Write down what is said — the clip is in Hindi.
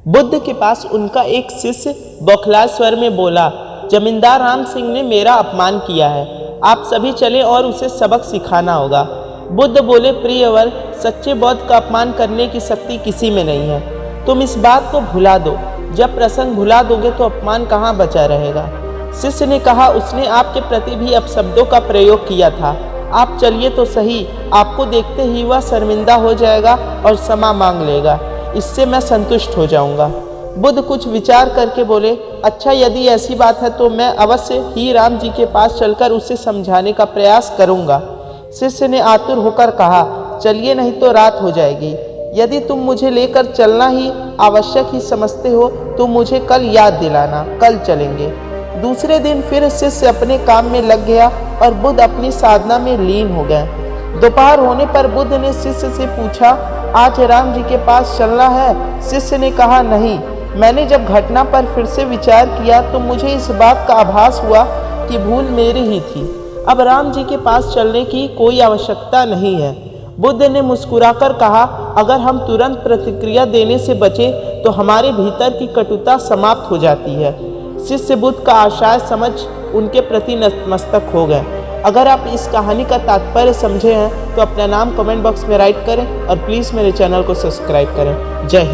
बुद्ध के पास उनका एक शिष्य बौखलाए स्वर में बोला, जमींदार राम सिंह ने मेरा अपमान किया है, आप सभी चलें और उसे सबक सिखाना होगा। बुद्ध बोले, प्रियवर, सच्चे बौद्ध का अपमान करने की शक्ति किसी में नहीं है। तुम इस बात को भुला दो। जब प्रसंग भुला दोगे तो अपमान कहाँ बचा रहेगा। शिष्य ने कहा, उसने आपके प्रति भी अपशब्दों का प्रयोग किया था। आप चलिए तो सही, आपको देखते ही वह शर्मिंदा हो जाएगा और क्षमा मांग लेगा। इससे मैं संतुष्ट हो जाऊंगा। बुद्ध कुछ विचार करके बोले, अच्छा, यदि ऐसी बात है तो मैं अवश्य ही राम जी के पास चलकर उसे समझाने का प्रयास करूंगा। शिष्य ने आतुर होकर कहा, चलिए नहीं तो रात हो जाएगी। यदि तुम मुझे लेकर चलना ही आवश्यक ही समझते हो तो मुझे कल याद दिलाना, कल चलेंगे। दूसरे दिन फिर शिष्य अपने काम में लग गया और बुद्ध अपनी साधना में लीन हो गए। दोपहर होने पर बुद्ध ने शिष्य से पूछा, आज राम जी के पास चलना है? शिष्य ने कहा, नहीं। मैंने जब घटना पर फिर से विचार किया तो मुझे इस बात का आभास हुआ कि भूल मेरी ही थी। अब राम जी के पास चलने की कोई आवश्यकता नहीं है। बुद्ध ने मुस्कुराकर कहा, अगर हम तुरंत प्रतिक्रिया देने से बचे तो हमारे भीतर की कटुता समाप्त हो जाती है। शिष्य बुद्ध का आशय समझ उनके प्रति नतमस्तक हो गए। अगर आप इस कहानी का तात्पर्य समझे हैं तो अपना नाम कमेंट बॉक्स में राइट करें और प्लीज़ मेरे चैनल को सब्सक्राइब करें। जय हिंद।